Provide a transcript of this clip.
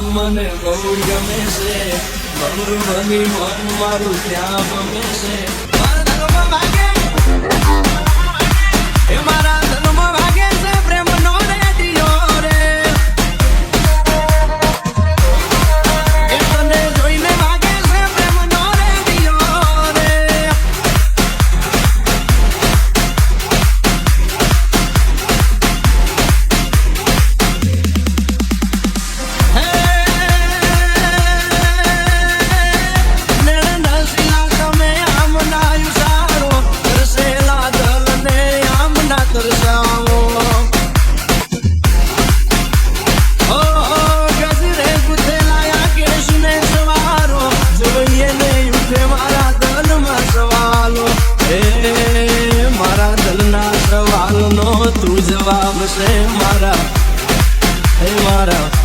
મને બહુ ગમે છે મારું બની મન મારું ત્યાં ગમે છે મારા ધર્મ ભાગે એ મારા ધર્મ ભાગે છે પ્રેમ નો રેડિયો રે એ તને જોઈને ભાગે છે પ્રેમ નો રેડિયો રે તું જવાબ છે મારા હે મારા